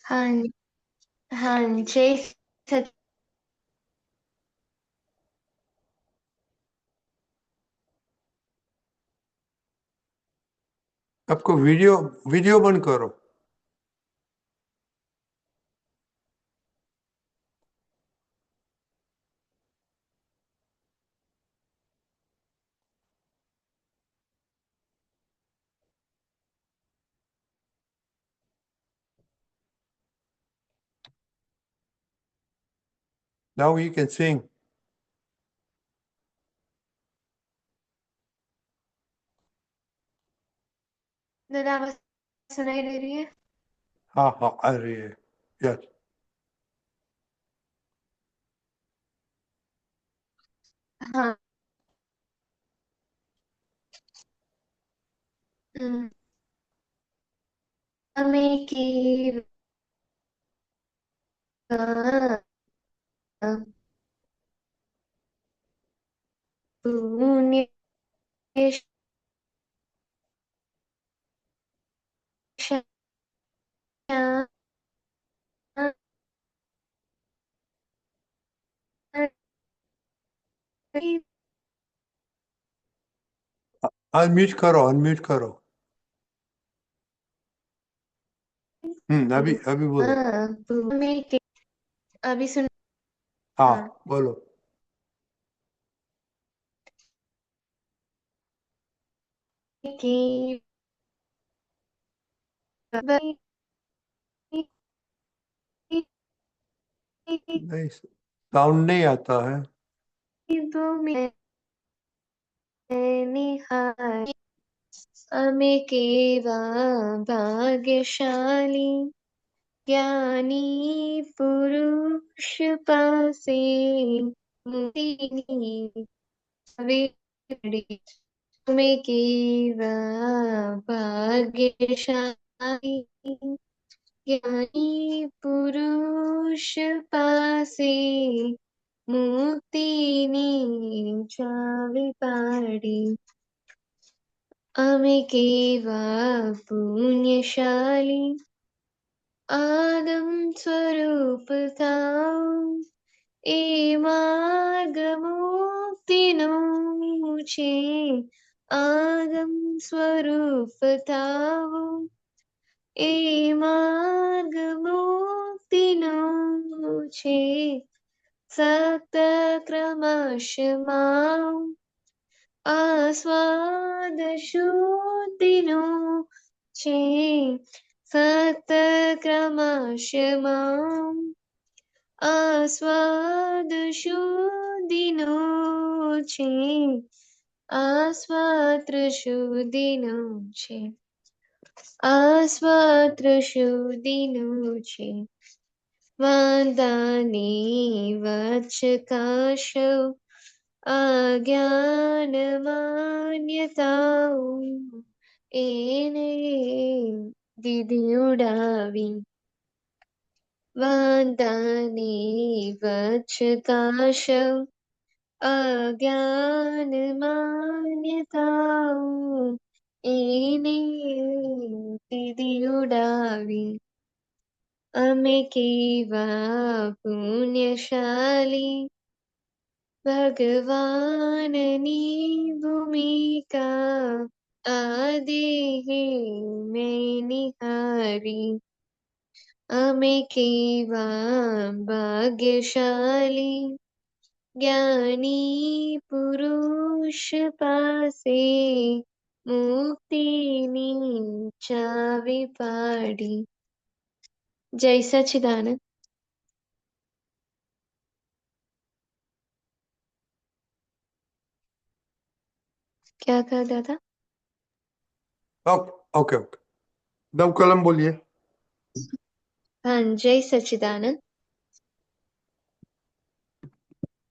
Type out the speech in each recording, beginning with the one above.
हाँ हाँ जय सच। आपको वीडियो वीडियो बंद करो। Now you can sing. दादा आवाज सुनाई दे रही है? हाँ हाँ आ रही है। यस। हाँ। हम्म, हमें की पुण्य शाली अनम्यूट करो, अनम्यूट करो। अभी अभी बोलो। हमें की अभी सुन। हाँ हाँ। बोलो। की नहीं, साउंड नहीं आता है। निहार हमें केवा भाग्यशाली ज्ञानी पुरुष पासे मुक्ति तुम्हें केवा भाग्यशाली ज्ञानी पुरुष पासे मुक्तिनी चावी पाडी અમે કેવા પુણ્યશાલી આદમ સ્વરૂપ થાઉ એ માર્ગ મુક્તિનો છે આદમ સ્વરૂપ થાવું એ માર્ગ મુક્તિનો છે સત ક્રમશમાં આસ્વાદ શુદ્ધિનો છે સતક્રમશમાં આસ્વાદ શુદ્ધિનો છે આસ્વાદ શુદ્ધિનો છે આસ્વાદ શુદ્ધિનો છે વાંદાની વચકાશો અજ્ઞાનમાન્યતાઓ એને દીધી ઉડાવી વાંધાની વચકાશો અજ્ઞાનમાન્યતાઓ એને દીધી ઉડાવી અમે કેવા પુણ્યશાલી ભગવાનની ભૂમિકા આદિ મેં નિહારી અમે કેવા ભાગ્યશાલી જ્ઞાની પુરુષ પાસે મુક્તિની ચાવી પાડી। जय सच्चिदानंद। क्या कहा दादा? Okay okay okay. दम कलम बोलिए। हाँ जय सच्चिदानंद।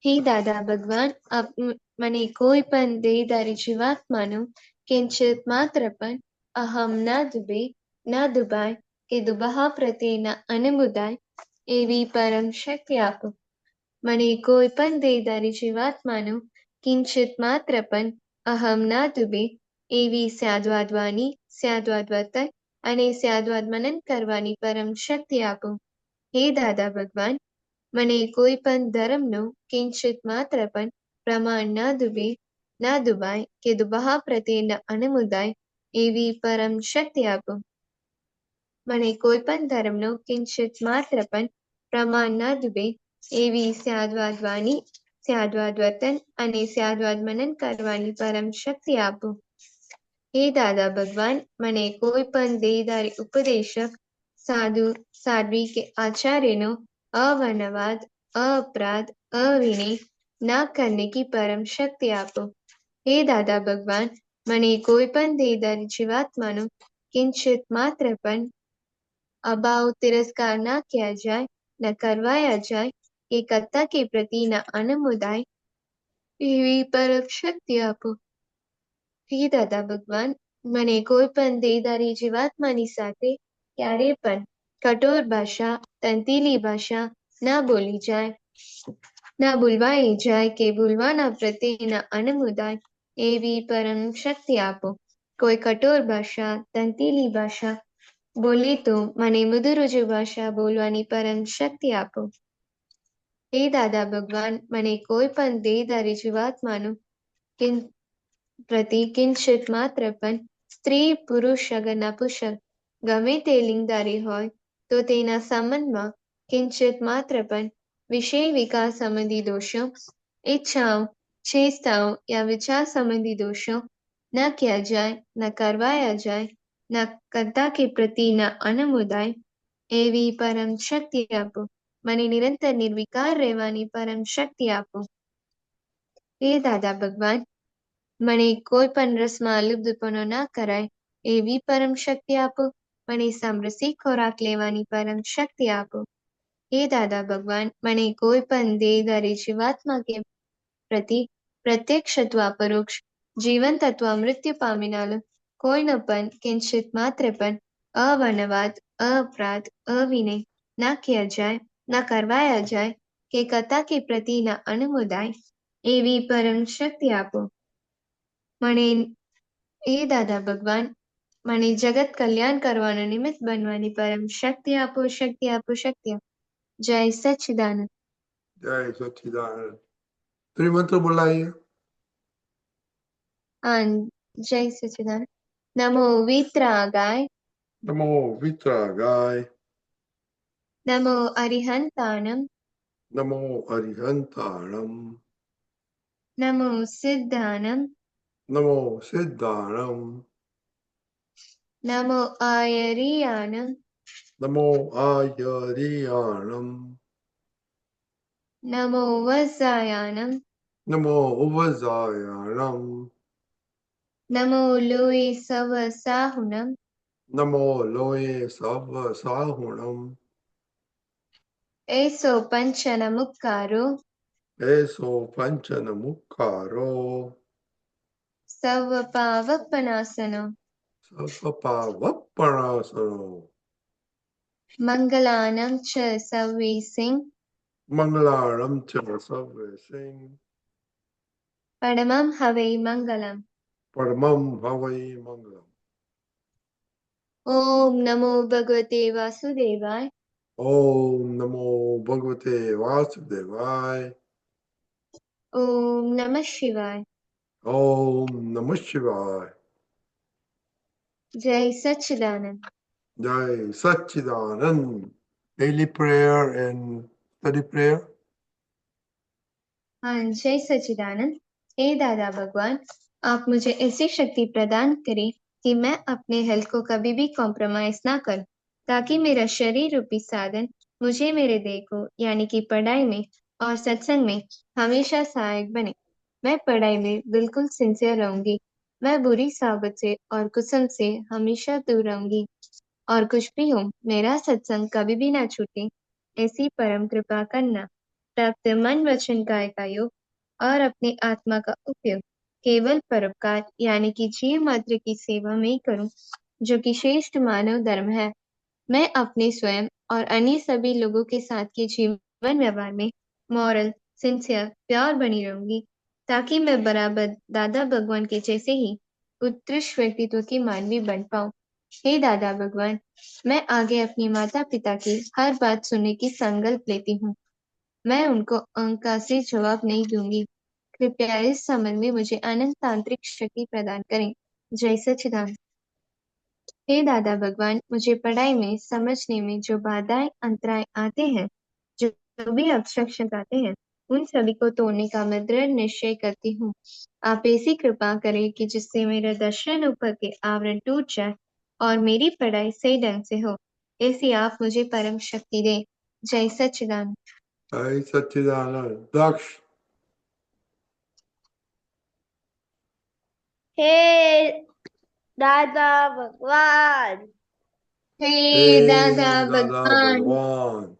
હે દાદા ભગવાન આપ મને કોઈ પણ દેહધારી જીવાત્માનો કિંચિત માત્ર પણ અહમ ના દુબે ના દુબાય કે દુબહા પ્રત્યેના અનુબુદાય એવી પરમ શક્તિ આપો। મને કોઈ પણ દેહધારી જીવાત્માનો કિંચિત માત્ર પણ અહમ ના દુબે એવી સ્યાદ્વાદવાની સ્યાદ્વાદવતર અને સ્યાદવાદ મનન કરવાની પરમ શક્તિ આપો. હે દાદા ભગવાન, મને કોઈ પણ ધર્મનો કિંચિત માત્ર પણ પ્રમાણ ના દુબાય કે દુબહા પ્રત્યે ન અનુમોદાય એવી પરમ શક્તિ આપો. મને કોઈ પણ ધર્મનો કિંચિત માત્ર પણ પ્રમાણ ન દુબે એવી સ્યાદવાદ વાણી, સ્યાદવાદ વર્તન અને સ્યાદવાદ મનન કરવાની પરમ શક્તિ આપો. હે દાદા ભગવાન, મને કોઈ પણ દેહધારી ઉપદેશક, સાધુ, સાધ્વી કે आचार्य अवनवाद, अपराध, अविनय ना करने की परम शक्ति आपो. हे दादा भगवान, મને કોઈ પણ દેહધારી જીવાત્માનો કિંચિત માત્ર પણ અભાવ તિરસ્કાર ના किया जाए, न करवाया जाए કે કર્તા કે પ્રતિ ન અનુમોદાય એવી પરમ શક્તિ આપો. હે દાદા ભગવાન, મને કોઈ પણ દેહધારી જીવાત્માની સાથે ક્યારે પણ કઠોર ભાષા, તંતીલી ભાષા ના બોલી જાય, ના બોલવાઈ જાય કે બોલવાના પ્રત્યે ના અનુમોદાય એવી પરમ શક્તિ આપો. કોઈ કઠોર ભાષા, તંતીલી ભાષા બોલે તો મને મૃદુરુજુ ભાષા બોલવાની પરમ શક્તિ આપો. હે દાદા ભગવાન, મને કોઈ પણ દેહધારી જીવાત્માનું પ્રતિ કિંચિત માત્ર પણ સ્ત્રી, પુરુષ, અગર નપુંસક ગમે તે લિંગધારી હોય તો તેના સંબંધમાં કિંચિત માત્ર પણ વિષય વિકાર સંબંધી દોષો, इच्छाओं, चेष्टाओं या विचार संबंधी दोषों न किया जाए, न करवाया जाए, न कर्ता के प्रति न अनुमोदाय एवी परम शक्ति आपो. મને નિરંતર નિર્વિકાર રહેવાની પરમ શક્તિ આપો. હે દાદા ભગવાન, મને કોઈ પણ રસમાં લુપ્તપણો ના કરાય એવી પરમ શક્તિ આપો. મને સમરસી ખોરાક લેવાની પરમ શક્તિ આપો. હે દાદા ભગવાન, મને કોઈ પણ દેહધારી જીવાત્મા કે પ્રતિ પ્રત્યક્ષ અથવા પરોક્ષ જીવંત અથવા મૃત્યુ પામીનાલો કોઈનો પણ કિંચિત માત્ર પણ અવનવાદ, अपराध, अविनय ना किया जाए, ना करवाया जाए કે કર્તા કે પ્રતિ ના અનુમોદાય એવી પરમ શક્તિ આપો. મને હે દાદા ભગવાન, મને જગત કલ્યાણ કરવાનો નિમિત્ત બનવાની પરમ શક્તિ આપો, શક્તિ આપો, શક્તિ આપો. જય સચ્ચિદાનંદ. जय सच्चिदानंद। त्रिमंत्र बुलाइए। जय सच्चिदानंद। नमो वित्रागाय, नमो वितरागाय, नमो अरिहंताणम, नमो अरिहंताणम, नमो सिद्धानम, नमो सिद्धाणम, नमो आयरियाणम, नमो आयरियाणम, नमो वज्रायाणम, नमो उवजायाणम, नमो लोये सवसाहुनम, नमो लोये सव साहुणम, ऐसो पंचन मुक्कारो, ऐसो पंचन मुखारो, सव पावपनासनो, सपपावपणासनो, मंगलानम च सवेसिं, मंगलाणम च सर्वसिंह, परमं हवै मंगलम. परमं हवै मंगलम। ओम नमो भगवते वासुदेवाय, ओम नमो भगवते वासुदेवाय। ओम नमः शिवाय. ओम नमः शिवाय। जय सच्चिदानंद. Jai Satchidanand. Daily prayer and study prayer. हाँ, जय सच्चिदानंद। हे दादा भगवान, आप मुझे ऐसी शक्ति प्रदान करें कि मैं अपने हेल्थ को कभी भी कॉम्प्रोमाइज ना करूं, ताकि मेरा शरीर रूपी साधन मुझे मेरे देह को यानी कि पढ़ाई में और सत्संग में हमेशा सहायक बने। मैं पढ़ाई में बिल्कुल सिंसियर रहूंगी। मैं बुरी साबत से और कुसम से हमेशा दूर रहूंगी, और कुछ भी हो मेरा सत्संग कभी भी ना छूटे, ऐसी परम कृपा करना। प्राप्त मन वचन काय का योग और अपनी आत्मा का उपयोग केवल परोपकार यानी कि जीव मात्र की सेवा में ही करूं, जो कि श्रेष्ठ मानव धर्म है। मैं अपने स्वयं और अन्य सभी लोगों के साथ के जीवन व्यवहार में मॉरल, सिंसियर, प्योर बनी रहूंगी, ताकि मैं बराबर दादा भगवान के जैसे ही उत्कृष्ट व्यक्तित्व की मानवी बन पाऊं। हे दादा भगवान, मैं आगे अपनी माता पिता की हर बात सुनने की संकल्प लेती हूँ। मैं उनको का से जवाब नहीं दूंगी। कृपया इस संबंध में मुझे अनंत तांत्रिक शक्ति प्रदान करें। जय सच्चिदानंद। हे दादा भगवान, मुझे पढ़ाई में समझने में जो बाधाएं अंतराय आते हैं, जो भी ऑब्स्ट्रक्शन आते हैं, उन सभी को तोड़ने का मैं दृढ़ निश्चय करती हूँ। आप ऐसी कृपा करें कि जिससे मेरा दर्शन ऊपर के आवरण टूट जाए और मेरी पढ़ाई सही ढंग से हो। ऐसी आप मुझे परम शक्ति दे। जय सच्चिदानंद। जय सच्चिदानंद। दक्ष। हे दादा भगवान, हे हे दादा दादा भगवान, भगवान,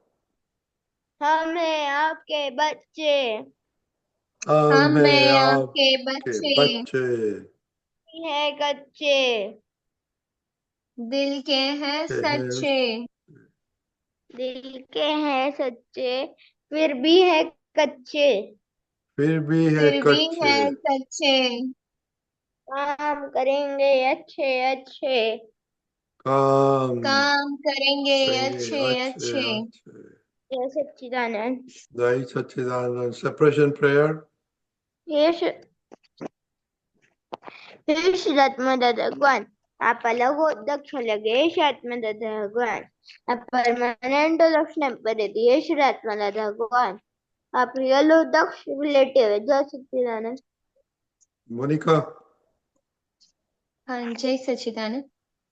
हम हैं आपके बच्चे, हम हम हैं हैं आपके आपके बच्चे, बच्चे, है कच्चे, दिल के हैं के हैं, सच्चे, दिल के हैं सच्चे, फिर भी है कच्चे। फिर भी है फिर भी कच्चे, हैं सच्चे, काम करेंगे अच्छे अच्छे। काम काम करेंगे करेंगे अच्छे अच्छे अच्छे। अच्छे। ये सच्चिदानंद। जय सच्चिदानंद। Separation prayer. ये ईश्वरात्मा भगवान, आप अलग हो दक्ष लगे ईश्वरात्मा भगवान, आप परमानेंट दक्ष पर ईश्वरात्मा भगवान, आप रियल हो दक्ष रिलेटिव है। जय सच्चिदानंद। मोनिका। हाँ, जय सच्चिदानंद।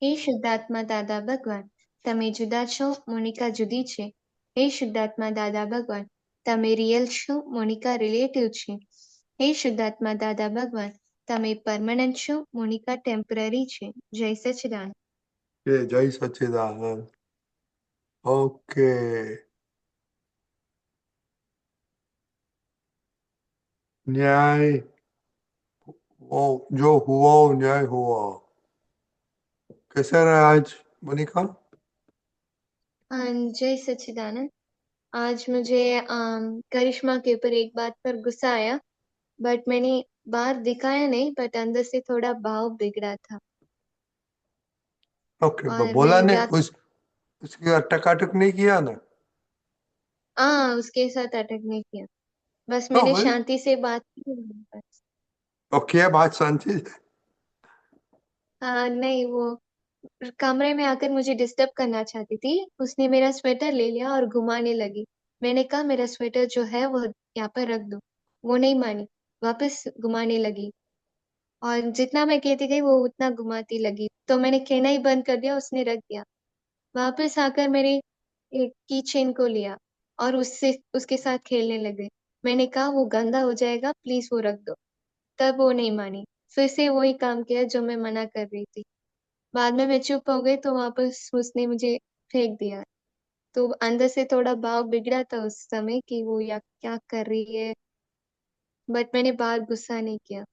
हे શુદ્ધાત્મા દાદા ભગવાન, તમે જુદા છો, મોનિકા જુદી છે. હે શુદ્ધાત્મા દાદા ભગવાન, તમે રિયલ છો, મોનિકા રિલેટિવ છે. હે શુદ્ધાત્મા દાદા ભગવાન, તમે પરમનન્ટ છો, મોનિકા ટેમ્પરરી છે. જય સચ્चिदानंद। ये जय सच्चिदानंद। ओके। न्याय, वो जो हुआ वो न्याय हुआ। कैसा रहा आज मोनिका? हाँ, जय सच्चिदानंद। आज मुझे करिश्मा के ऊपर एक बात पर गुस्सा आया, बट मैंने बाहर दिखाया नहीं, बट अंदर से थोड़ा भाव बिगड़ा था ओके, और बोला मैं नहीं ज्यादा उसकी टकाटक नहीं किया ना? उसके साथ अटैक नहीं किया। बस ओ मैंने भाई, शांति से बात की। बस। ओके, बात शांति। हाँ, नहीं, वो कमरे में आकर मुझे डिस्टर्ब करना चाहती थी। उसने मेरा स्वेटर ले लिया और घुमाने लगी। मैंने कहा मेरा स्वेटर जो है वो यहाँ पर रख दो। वो नहीं मानी, वापस घुमाने लगी और जितना मैं कहती गई वो उतना घुमाती लगी। तो मैंने कहना ही बंद कर दिया, उसने रख दिया। वापस आकर मेरे एक की चेन को लिया और उससे उसके साथ खेलने लगे। मैंने कहा वो गंदा हो जाएगा, प्लीज वो रख दो। तब वो नहीं मानी, फिर से वही काम किया जो मैं मना कर रही थी। बाद में मैं चुप हो गई तो वापस उसने मुझे फेंक दिया। तो अंदर से थोड़ा भाव बिगड़ा था उस समय कि वो या क्या कर रही है, बट मैंने बाहर गुस्सा नहीं किया।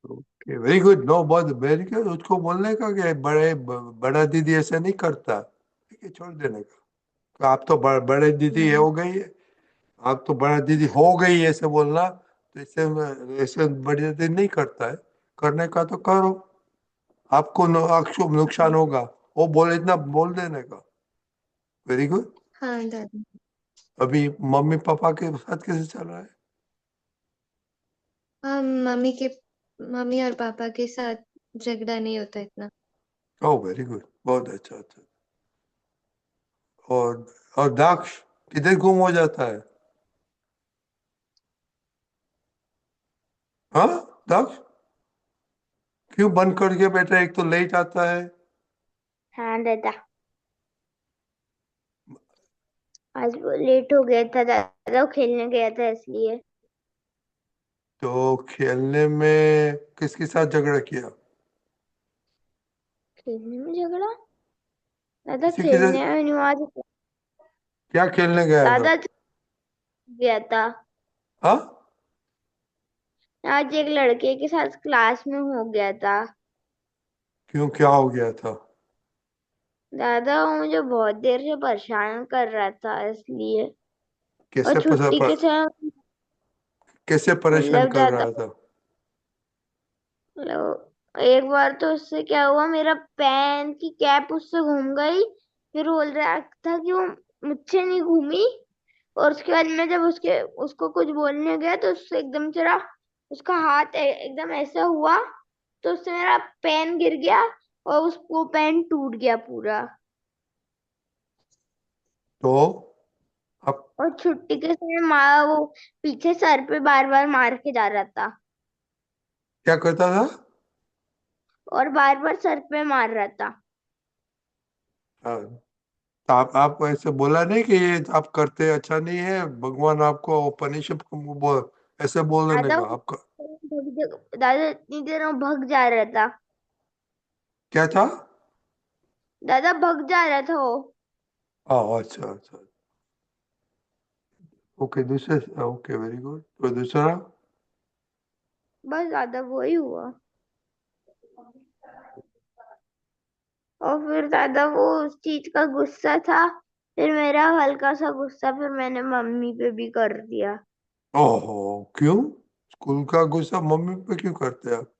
Okay, very good. नो, बहुत वेरी गुड। उसको बोलने का कि बड़ा दीदी ऐसा नहीं करता, ठीक है, छोड़ देने का। तो आप तो बड़े दीदी हम्म। हो गई है, आप तो बड़ा दीदी हो गई है, ऐसे बोलना। तो इससे ऐसे बड़ी दीदी नहीं करता है, करने का तो करो। आपको नुकसान होगा, वो बोले इतना बोल देने का। Very good. हाँ दादी। अभी मम्मी पापा के साथ कैसे चल रहा है? हाँ, मम्मी और पापा के साथ झगड़ा नहीं होता इतना। ओह, वेरी गुड, बहुत अच्छा अच्छा। और दाक्ष किधर गुम हो जाता है? हाँ, दाक्ष क्यों बंद करके बैठा है? एक तो लेट आता है। हाँ दादा, आज वो लेट हो गया था दादा, वो खेलने गया था इसलिए। तो खेलने में किसके साथ झगड़ा किया? खेलने में झगड़ा? दादा किसी के साथ? खेलने में नहीं, आज क्या खेलने गया था? दादा गया था। हाँ, आज एक लड़के के साथ क्लास में हो गया था। क्यों, क्या हो गया था? दादा वो मुझे बहुत देर से परेशान कर रहा था इसलिए। और कैसे छुट्टी के समय कैसे परेशान मतलब कर दादा, रहा था? मतलब एक बार तो उससे क्या हुआ, मेरा पेन की कैप उससे घूम गई। फिर बोल रहा था कि वो मुझसे नहीं घूमी। और उसके बाद मैं जब उसके उसको कुछ बोलने गया तो उससे एकदम से उसका हाथ एकदम ऐसा हुआ। तो उससे मेरा पेन गिर गया और वो पेन टूट गया पूरा। तो अब और छुट्टी के समय माँ वो पीछे सर पे बार बार मार के जा रहा था। क्या करता था? और बार बार सर पे मार रहा था। हाँ, तो आप ऐसे बोला नहीं कि ये आप करते अच्छा नहीं है, भगवान आपको पनिश, ऐसे बोलने दादा का आपका दादा इतनी देर में भग जा रहा था। क्या था? दादा भग जा रहा था वो। हाँ, अच्छा अच्छा। ओके, दूसरे, ओके, वेरी गुड। तो दूसरा? बस दादा वही हुआ। और फिर दादा वो उस चीज का गुस्सा था। फिर मेरा हल्का सा गुस्सा फिर मैंने मम्मी पे भी कर दिया। ओहो, क्यों? स्कूल का गुस्सा मम्मी पे क्यों करते हैं आप?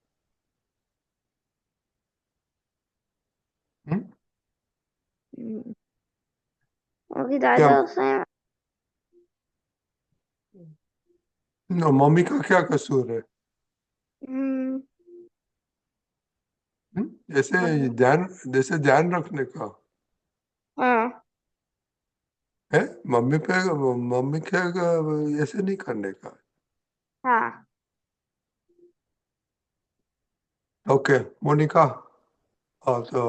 हम्म? हम्म, क्योंकि क्या? दादा उसे मम्मी का क्या कसूर है? हम्म, जैसे ध्यान, जैसे ध्यान रखने का हाँ है, मम्मी पे, मम्मी के ऐसे नहीं करने का। हाँ ओके, मोनिका। हाँ, तो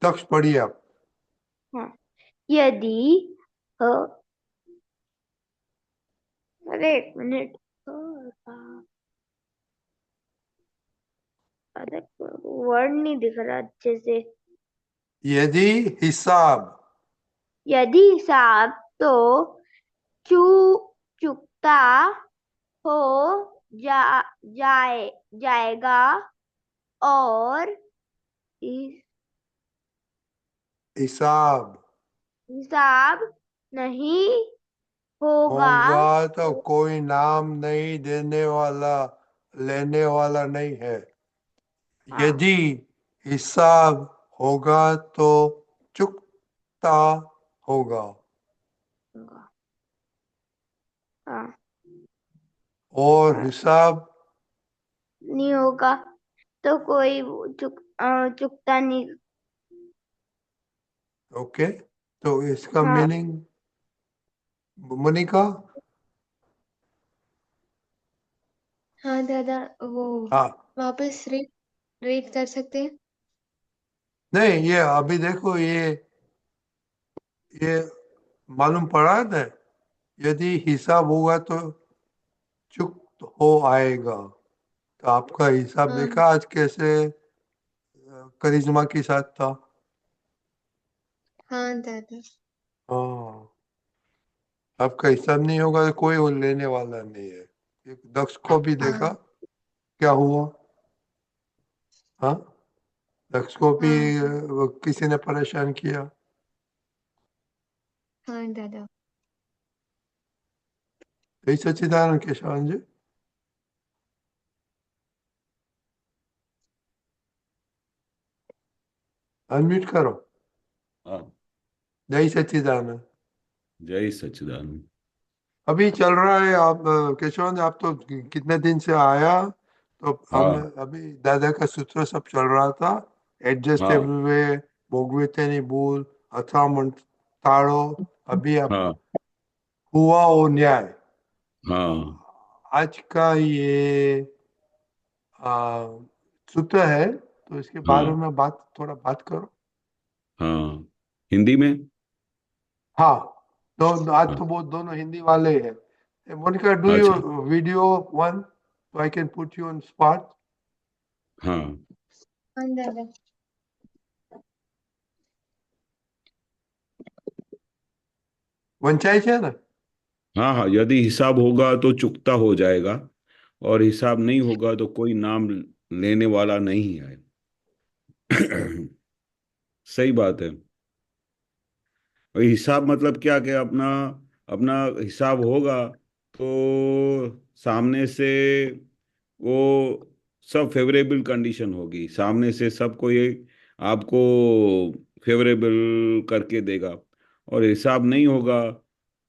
दक्ष पढ़िए आप। हाँ। यदि अ, अरे एक मिनट। अरे वर्ड नहीं दिख रहा अच्छे से। यदि हिसाब, यदि हिसाब तो चू चुकता हो जा जाएगा। और इस हिसाब हिसाब नहीं होगा होगा तो तो कोई नाम नहीं देने वाला, लेने वाला नहीं है। हाँ यदि हिसाब होगा तो चुकता होगा। होगा। हाँ और हिसाब, नहीं होगा तो कोई वो चुकता नहीं। ओके, तो इसका हाँ मीनिंग, मोनिका? हाँ दादा, वो हाँ, वापस रीड रीड कर सकते हैं? नहीं, ये अभी देखो, ये मालूम पड़ा है ना, यदि हिसाब होगा तो चुप हो आएगा। तो आपका हिसाब हाँ देखा आज कैसे करिश्मा के साथ था। हाँ दादा। हाँ, आपका हिसाब नहीं होगा तो कोई वो लेने वाला नहीं है। एक दक्ष को भी देखा हाँ क्या हुआ। हाँ, दक्ष को भी हाँ वो किसी ने परेशान किया। हाँ दादा। यही सच्चिदानंद के शान जी, अनम्यूट करो। हाँ। जय सच्चिदानंद। जय सच्चिदानंद। अभी चल रहा है, आप केशवानंद, आप तो कितने दिन से आया, तो हम हाँ अभी दादा का सूत्र सब चल रहा था। एडजस्ट हाँ एवरीवे, भोगवे भूल, અથામણ ताड़ो। अभी आप हाँ हुआ वो न्याय, हाँ आज का ये आ, सूत्र है, तो इसके बारे हाँ में थोड़ा बात करो। हाँ। हिंदी में। हाँ, आज हाँ। तो वो दोनों हिंदी वाले हैं। मोनिका, डू यू अच्छा। Video one, so I can put you on spot. हाँ हाँ दादा। वंचाई है ना? हाँ हाँ, यदि हिसाब होगा तो चुकता हो जाएगा, और हिसाब नहीं होगा तो कोई नाम लेने वाला नहीं है। सही बात है। और हिसाब मतलब क्या, कि अपना अपना हिसाब होगा तो सामने से वो सब फेवरेबल कंडीशन होगी, सामने से सब कोई आपको फेवरेबल करके देगा। और हिसाब नहीं होगा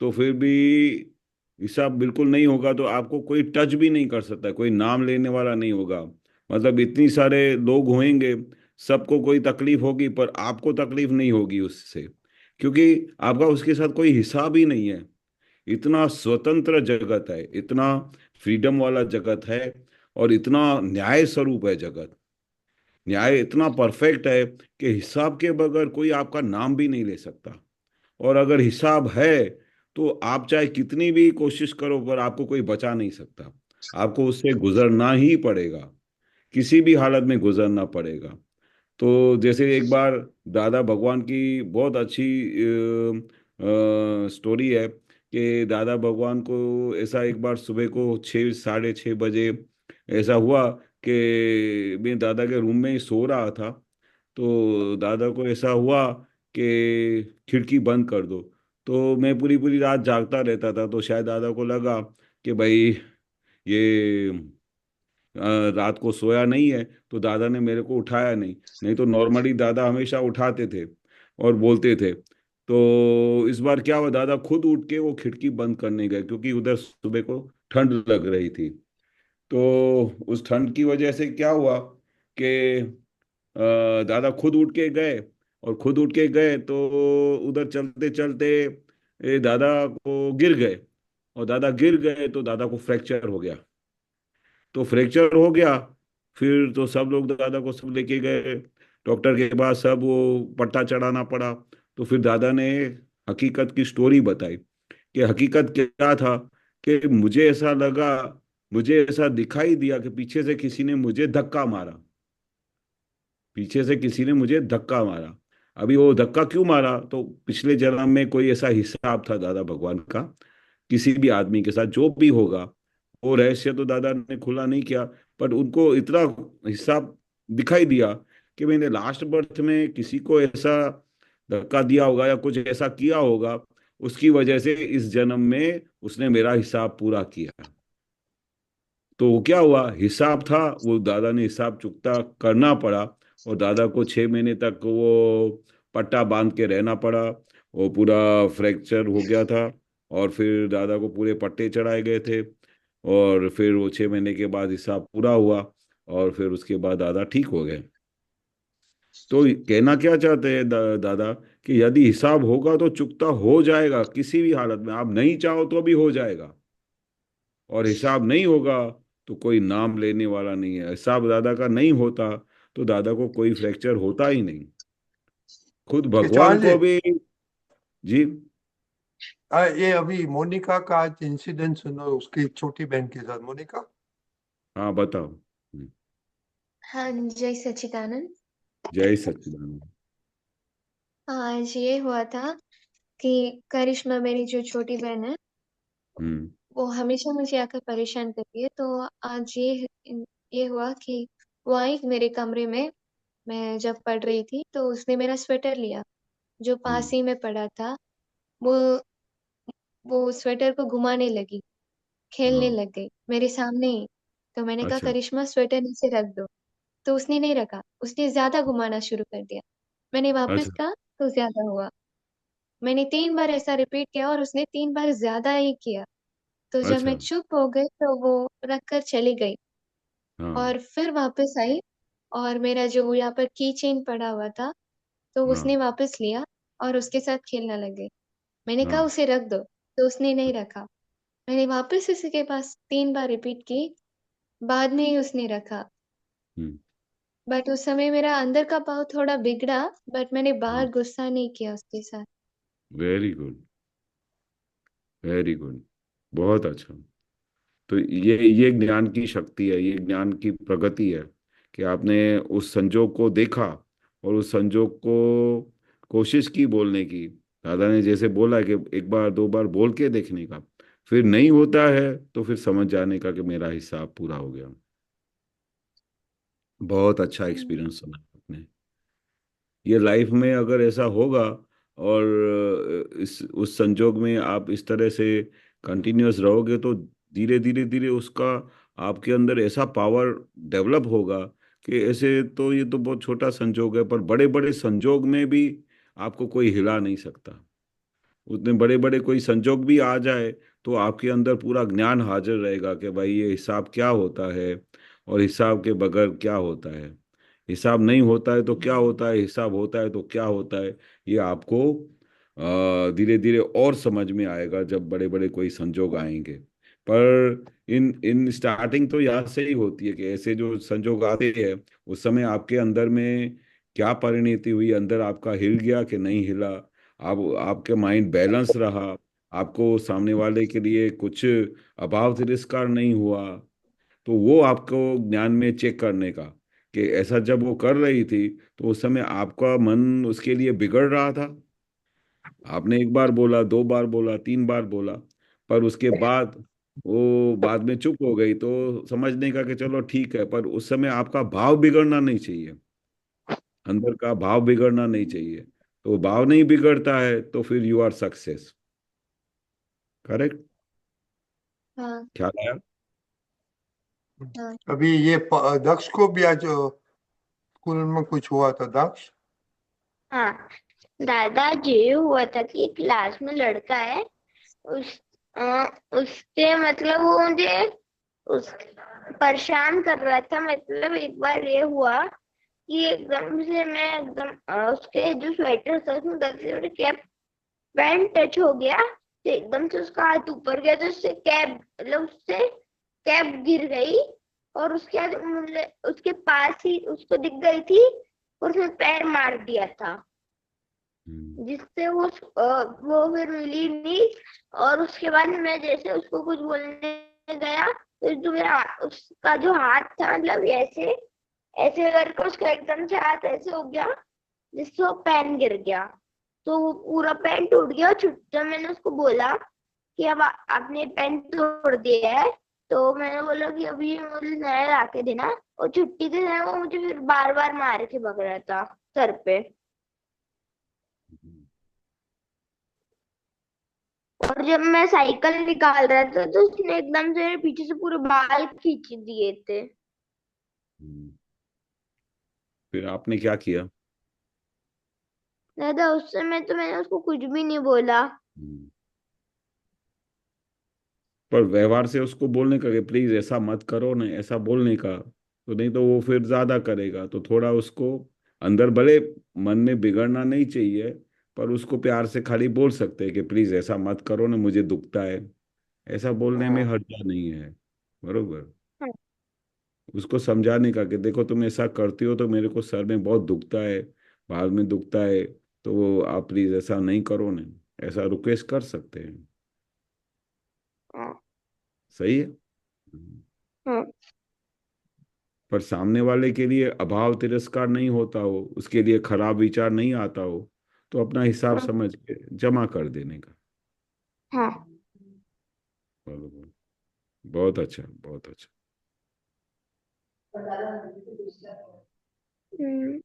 तो फिर भी, हिसाब बिल्कुल नहीं होगा तो आपको कोई टच भी नहीं कर सकता, कोई नाम लेने वाला नहीं होगा। मतलब इतनी सारे लोग होंगे, सबको कोई तकलीफ होगी पर आपको तकलीफ नहीं होगी उससे, क्योंकि आपका उसके साथ कोई हिसाब ही नहीं है। इतना स्वतंत्र जगत है, इतना फ्रीडम वाला जगत है, और इतना न्याय स्वरूप है जगत। न्याय इतना परफेक्ट है कि हिसाब के बगैर कोई आपका नाम भी नहीं ले सकता। और अगर हिसाब है तो आप चाहे कितनी भी कोशिश करो पर आपको कोई बचा नहीं सकता। आपको उससे गुजरना ही पड़ेगा, किसी भी हालत में गुजरना पड़ेगा। तो जैसे एक बार दादा भगवान की बहुत अच्छी स्टोरी है कि दादा भगवान को ऐसा एक बार सुबह को 6, 6:30 बजे ऐसा हुआ कि मैं दादा के रूम में ही सो रहा था। तो दादा को ऐसा हुआ कि खिड़की बंद कर दो। तो मैं पूरी पूरी रात जागता रहता था, तो शायद दादा को लगा कि भाई ये रात को सोया नहीं है, तो दादा ने मेरे को उठाया नहीं। नहीं तो नॉर्मली दादा हमेशा उठाते थे और बोलते थे। तो इस बार क्या हुआ, दादा खुद उठ के वो खिड़की बंद करने गए, क्योंकि उधर सुबह को ठंड लग रही थी। तो उस ठंड की वजह से क्या हुआ कि दादा खुद उठ के गए, और खुद उठ के गए तो उधर चलते चलते दादा को गिर गए। और दादा गिर गए तो दादा को फ्रैक्चर हो गया। तो फ्रैक्चर हो गया, फिर तो सब लोग दादा को सब लेके गए डॉक्टर के पास, सब वो पट्टा चढ़ाना पड़ा। तो फिर दादा ने हकीकत की स्टोरी बताई कि हकीकत क्या था, कि मुझे ऐसा लगा, मुझे ऐसा दिखाई दिया कि पीछे से किसी ने मुझे धक्का मारा, पीछे से किसी ने मुझे धक्का मारा। अभी वो धक्का क्यों मारा, तो पिछले जन्म में कोई ऐसा हिसाब था दादा भगवान का किसी भी आदमी के साथ, जो भी होगा। वो रहस्य तो दादा ने खुला नहीं किया, पर उनको इतना हिसाब दिखाई दिया कि मैंने लास्ट बर्थ में किसी को ऐसा धक्का दिया होगा या कुछ ऐसा किया होगा, उसकी वजह से इस जन्म में उसने मेरा हिसाब पूरा किया। तो वो क्या हुआ, हिसाब था, वो दादा ने हिसाब चुकता करना पड़ा। और दादा को 6 महीने तक वो पट्टा बांध के रहना पड़ा। वो पूरा फ्रैक्चर हो गया था, और फिर दादा को पूरे पट्टे चढ़ाए गए थे। और फिर वो 6 महीने के बाद हिसाब पूरा हुआ, और फिर उसके बाद दादा ठीक हो गए। तो कहना क्या चाहते हैं दादा, कि यदि हिसाब होगा तो चुकता हो जाएगा, किसी भी हालत में, आप नहीं चाहो तो भी हो जाएगा। और हिसाब नहीं होगा तो कोई नाम लेने वाला नहीं है। हिसाब दादा का नहीं होता तो दादा को कोई फ्रैक्चर होता ही नहीं, खुद ये भगवान चौहान जी, को भी। जी। ये अभी मोनिका का आज इंसिडेंट सुनो, उसकी छोटी बहन के साथ। मोनिका, हाँ बताओ। हाँ, जय सच्चिदानंद। जय सच्चिदानंद। आज ये हुआ था कि करिश्मा मेरी जो छोटी बहन है, हम्म। वो हमेशा मुझे आकर परेशान करती है। तो आज ये हुआ कि वो आई मेरे कमरे में, मैं जब पढ़ रही थी तो उसने मेरा स्वेटर लिया जो हम्म। पास ही में पड़ा था। वो वो स्वेटर को घुमाने लगी, खेलने हाँ। लग गई मेरे सामने ही। तो मैंने कहा अच्छा। करिश्मा स्वेटर नीचे रख दो। तो उसने नहीं रखा, उसने ज्यादा घुमाना शुरू कर दिया। मैंने वापस अच्छा। कहा तो ज्यादा हुआ। मैंने 3 बार ऐसा रिपीट किया और उसने 3 बार ज्यादा ही किया। तो जब अच्छा। मैं चुप हो गई तो वो रख कर चली गई। हाँ। और फिर वापस आई, और मेरा जो यहाँ पर की चेन पड़ा हुआ था, तो हाँ। उसने वापस लिया और उसके साथ खेलने लग गई। मैंने कहा हाँ। उसे रख दो, तो उसने नहीं रखा। मैंने वापस उसी के पास 3 बार रिपीट की, बाद में ही उसने रखा। हम्म। बट उस समय मेरा अंदर का भाव थोड़ा बिगड़ा, बट मैंने हाँ। बाहर गुस्सा नहीं किया उसके साथ। वेरी गुड, वेरी गुड, बहुत अच्छा। तो ये ज्ञान की शक्ति है, ये ज्ञान की प्रगति है, कि आपने उस संजोग को देखा और उस संजोग को कोशिश की बोलने की। दादा ने जैसे बोला कि एक बार दो बार बोल के देखने का, फिर नहीं होता है तो फिर समझ जाने का कि मेरा हिसाब पूरा हो गया। बहुत अच्छा हम्म। एक्सपीरियंस सुना आपने। ये लाइफ में अगर ऐसा होगा, और इस उस संजोग में आप इस तरह से कंटिन्यूअस रहोगे, तो धीरे धीरे धीरे उसका आपके अंदर ऐसा पावर डेवलप होगा कि ऐसे तो ये तो बहुत छोटा संजोग है, पर बड़े बड़े संजोग में भी आपको कोई हिला नहीं सकता। उतने बड़े बड़े कोई संजोग भी आ जाए तो आपके अंदर पूरा ज्ञान हाजिर रहेगा कि भाई ये हिसाब क्या होता है और हिसाब के बगैर क्या होता है। हिसाब नहीं होता है तो क्या होता है, हिसाब होता है तो क्या होता है, ये आपको धीरे धीरे और समझ में आएगा जब बड़े बड़े कोई संजोग आएंगे। पर इन इन स्टार्टिंग तो यहाँ से ही होती है कि ऐसे जो संजोग आते हैं उस समय आपके अंदर में क्या परिणति हुई, अंदर आपका हिल गया कि नहीं हिला, आप आपके माइंड बैलेंस रहा, आपको सामने वाले के लिए कुछ अभाव तिरस्कार नहीं हुआ। तो वो आपको ज्ञान में चेक करने का कि ऐसा जब वो कर रही थी तो उस समय आपका मन उसके लिए बिगड़ रहा था। आपने एक बार बोला, दो बार बोला, तीन बार बोला, पर उसके बाद वो बाद में चुप हो गई तो समझने का कि चलो ठीक है, पर उस समय आपका भाव बिगड़ना नहीं चाहिए, अंदर का भाव बिगड़ना नहीं चाहिए। तो भाव नहीं बिगड़ता है तो फिर यू आर सक्सेस। करेक्ट। हाँ। ख्याल आया? हाँ। अभी ये दक्ष को भी आज स्कूल में कुछ हुआ था दक्ष? हाँ दादाजी, हुआ था कि क्लास में लड़का है, उस उसके मतलब वो मुझे उस परेशान कर रहा था। मतलब एक बार ये हुआ कि एकदम से मैं एकदम उसके जो स्वेटर था उसमें गलती से कैप पैंट टच हो गया, तो एकदम से उसका हाथ ऊपर गया तो उससे कैप मतलब उससे कैप गिर गई। और उसके बाद उसके पास ही उसको दिख गई थी और उसने पैर मार दिया था, जिससे वो फिर मिली नहीं। और उसके बाद मैं जैसे उसको कुछ बोलने गया तो जो मेरा उसका जो हाथ था मतलब ऐसे ऐसे करके उसका एकदम से हाथ ऐसे हो गया जिससे वो पेन गिर गया। तो वो पूरा पेन टूट गया। और जब मैंने उसको बोला कि अब आपने पेन तोड़ दिया है, तो मैंने बोला कि अभी मुझे नया ला के देना। और छुट्टी के समय वो मुझे फिर बार बार मार के भग रहा था सर पे। और जब मैं साइकिल निकाल रहा था तो उसने एकदम से मेरे पीछे से पूरे बाल खींच दिए थे। फिर आपने क्या किया? दादा उस समय तो मैंने उसको कुछ भी नहीं बोला। पर व्यवहार से उसको बोलने का कि प्लीज ऐसा मत करो ना, ऐसा बोलने का, तो नहीं तो वो फिर ज्यादा करेगा। तो थोड़ा उसको अंदर भले मन में बिगड़ना नहीं चाहिए, पर उसको प्यार से खाली बोल सकते हैं कि प्लीज ऐसा मत करो ना, मुझे दुखता है। ऐसा बोलने में हाँ। हर्जा नहीं है। बरोबर। हाँ। उसको समझाने का कि देखो तुम ऐसा करती हो तो मेरे को सर में बहुत दुखता है, बाल में दुखता है, तो आप प्लीज ऐसा नहीं करो ना, ऐसा रिक्वेस्ट कर सकते हैं। हाँ। सही है। हाँ। पर सामने वाले के लिए अभाव तिरस्कार नहीं होता हो, उसके लिए खराब विचार नहीं आता हो, तो अपना हिसाब हाँ। समझ के जमा कर देने का। हाँ। बरोबर। बहुत अच्छा, बहुत अच्छा। हम्म।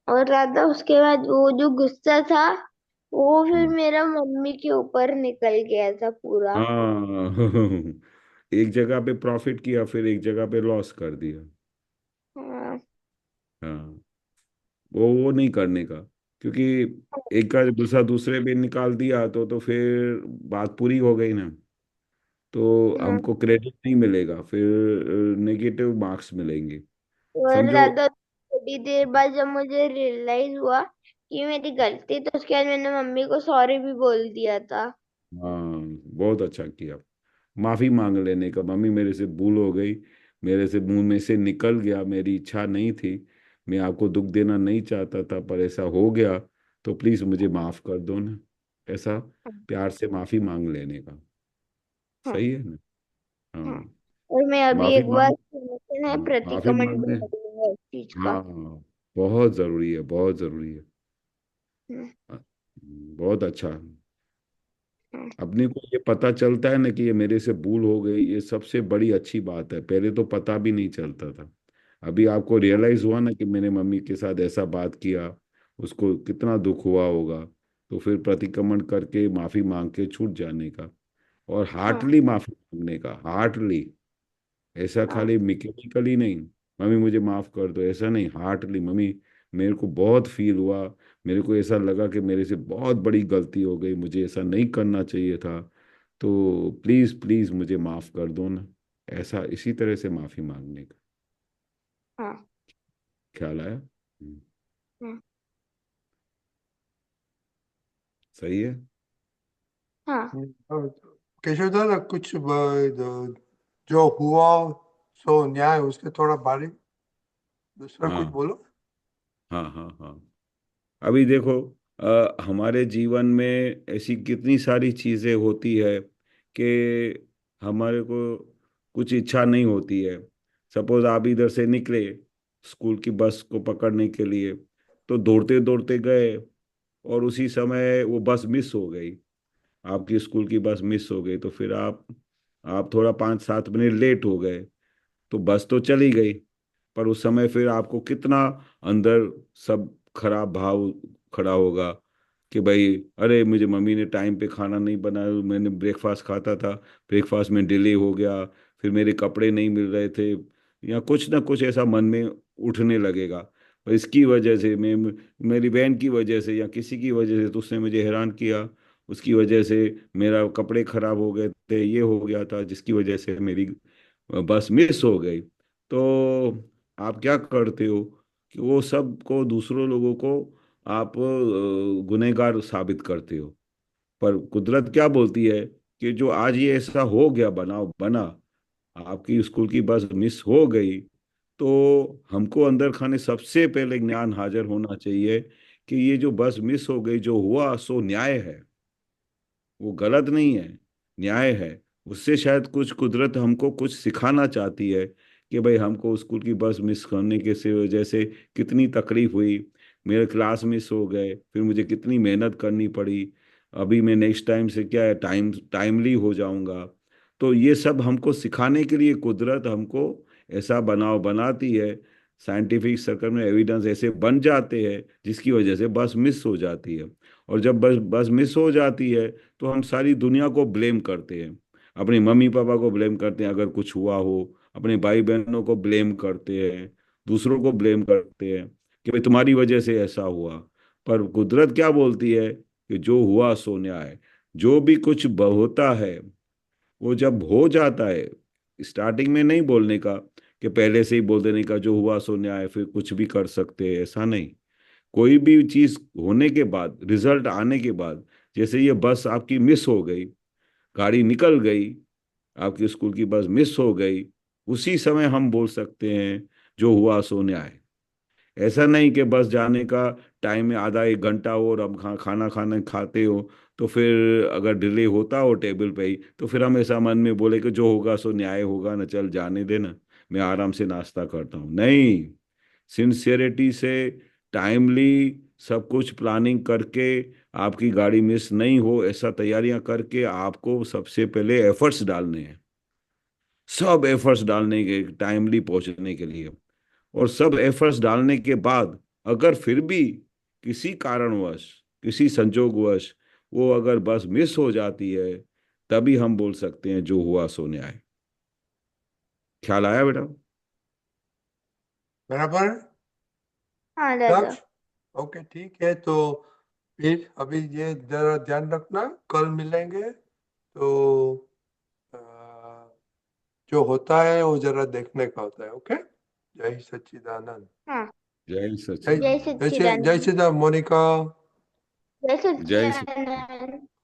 और दादा उसके बाद वो जो गुस्सा था वो फिर हम्म। मेरा मम्मी के ऊपर निकल गया था पूरा। हाँ एक जगह पे प्रॉफिट किया, फिर एक जगह पे लॉस कर दिया। हाँ। हाँ। वो नहीं करने का, क्योंकि एक का गुस्सा दूसरे पे निकाल दिया तो फिर बात पूरी हो गई ना, तो हाँ। हमको क्रेडिट नहीं मिलेगा, फिर नेगेटिव मार्क्स मिलेंगे। और समझो। दादा थोड़ी देर बाद जब मुझे रियलाइज हुआ कि मेरी गलती, तो उसके बाद मैंने मम्मी को सॉरी भी बोल दिया था। हाँ, बहुत अच्छा किया। माफी मांग लेने का, मम्मी मेरे से भूल हो गई, मेरे से मुंह में से निकल गया, मेरी इच्छा नहीं थी, मैं आपको दुख देना नहीं चाहता था, पर ऐसा हो गया, तो प्लीज मुझे माफ कर दो ना। ऐसा प्यार से माफी मांग लेने का। हाँ। सही है ना? हाँ। हाँ। और मैं अभी माफी एक बार मांग। सुनते हैं माफी प्रतिक्रमण भी मांगने। करूंगा इस चीज का। हाँ, बहुत जरूरी है, बहुत जरूरी है। हम्म। बहुत अच्छा। हाँ। अपने को ये पता चलता है ना कि ये मेरे से भूल हो गई, ये सबसे बड़ी अच्छी बात है। पहले तो पता भी नहीं चलता था, अभी आपको रियलाइज हुआ ना कि मैंने मम्मी के साथ ऐसा बात किया, उसको कितना दुख हुआ होगा, तो फिर प्रतिक्रमण करके माफी मांग के छूट जाने का। और हाँ हार्टली माफी मांगने का, हार्टली। ऐसा हाँ खाली मैकेनिकली नहीं, मम्मी मुझे माफ कर दो, ऐसा नहीं, हार्टली, मम्मी मेरे को बहुत फील हुआ, मेरे को ऐसा लगा कि मेरे से बहुत बड़ी गलती हो गई, मुझे ऐसा नहीं करना चाहिए था, तो प्लीज प्लीज मुझे माफ कर दो ना। ऐसा इसी तरह से माफी मांगने का। हाँ ख्याल आया? हाँ सही है। हाँ और केशव दादा कुछ जो हुआ सो न्याय उसके थोड़ा बारे दूसरा कुछ हाँ बोलो। हाँ हाँ हाँ। अभी देखो, हमारे जीवन में ऐसी कितनी सारी चीजें होती है कि हमारे को कुछ इच्छा नहीं होती है। सपोज आप इधर से निकले स्कूल की बस को पकड़ने के लिए, तो दौड़ते दौड़ते गए, और उसी समय वो बस मिस हो गई, आपकी स्कूल की बस मिस हो गई, तो फिर आप थोड़ा 5-7 मिनट लेट हो गए, तो बस तो चली गई, पर उस समय फिर आपको कितना अंदर सब खराब भाव खड़ा होगा कि भाई, अरे मुझे मम्मी ने टाइम पे खाना नहीं बनाया, मैंने ब्रेकफास्ट खाता था, ब्रेकफास्ट में डिले हो गया, फिर मेरे कपड़े नहीं मिल रहे थे, या कुछ ना कुछ ऐसा मन में उठने लगेगा। और इसकी वजह से मैं, मेरी बहन की वजह से या किसी की वजह से, तो उसने मुझे हैरान किया, उसकी वजह से मेरा कपड़े खराब हो गए थे, ये हो गया था, जिसकी वजह से मेरी बस मिस हो गई। तो आप क्या करते हो कि वो सब को, दूसरों लोगों को आप गुनहगार साबित करते हो। पर कुदरत क्या बोलती है कि जो आज ये ऐसा हो गया, बनाव बना, आपकी स्कूल की बस मिस हो गई, तो हमको अंदर खाने सबसे पहले ज्ञान हाजिर होना चाहिए कि ये जो बस मिस हो गई, जो हुआ सो न्याय है, वो गलत नहीं है, न्याय है। उससे शायद कुछ कुदरत हमको कुछ सिखाना चाहती है कि भाई हमको स्कूल की बस मिस करने के से वजह से कितनी तकलीफ हुई, मेरे क्लास मिस हो गए, फिर मुझे कितनी मेहनत करनी पड़ी, अभी मैं नेक्स्ट टाइम से क्या है, टाइमली हो जाऊंगा। तो ये सब हमको सिखाने के लिए कुदरत हमको ऐसा बनाव बनाती है, साइंटिफिक सर्कल में एविडेंस ऐसे बन जाते हैं जिसकी वजह से बस मिस हो जाती है। और जब बस बस मिस हो जाती है, तो हम सारी दुनिया को ब्लेम करते हैं, अपने मम्मी पापा को ब्लेम करते हैं अगर कुछ हुआ हो, अपने भाई बहनों को ब्लेम करते हैं, दूसरों को ब्लेम करते हैं कि भाई तुम्हारी वजह से ऐसा हुआ। पर कुदरत क्या बोलती है कि जो हुआ सो न्याय। जो भी कुछ होता है, वो जब हो जाता है, स्टार्टिंग में नहीं बोलने का, कि पहले से ही बोल देने का जो हुआ सो न्याय, फिर कुछ भी कर सकते हैं, ऐसा नहीं। कोई भी चीज होने के बाद, रिजल्ट आने के बाद, जैसे ये बस आपकी मिस हो गई, गाड़ी निकल गई, आपकी स्कूल की बस मिस हो गई, उसी समय हम बोल सकते हैं जो हुआ सो न्याय। ऐसा नहीं कि बस जाने का टाइम में आधा एक घंटा हो और अब खाना खाना खाते हो, तो फिर अगर डिले होता हो टेबल पे ही, तो फिर हम ऐसा मन में बोले कि जो होगा सो न्याय होगा ना, चल जाने देना, मैं आराम से नाश्ता करता हूँ। नहीं, सिंसियरिटी से, टाइमली, सब कुछ प्लानिंग करके, आपकी गाड़ी मिस नहीं हो ऐसा तैयारियां करके आपको सबसे पहले एफर्ट्स डालने हैं, सब एफर्ट्स डालने के टाइमली पहुंचने के लिए। और सब एफर्ट्स डालने के बाद अगर फिर भी किसी कारणवश, किसी संजोगवश वो अगर बस मिस हो जाती है, तभी हम बोल सकते हैं जो हुआ सो न्याय। ख्याल आया बेटा? बराबर हाँ दादा। दक्ष। ओके ठीक है तो फिर अभी ये जरा ध्यान रखना, कल मिलेंगे तो अ, जो होता है वो जरा देखने का होता है। ओके। जय सच्चिदानंद। हाँ जय जय जय सच्चिदानंद। जय सच्चिदानंद। जय श्री राम मोनिका। जय जय सच्चिदानंद। सच्चिदानंद।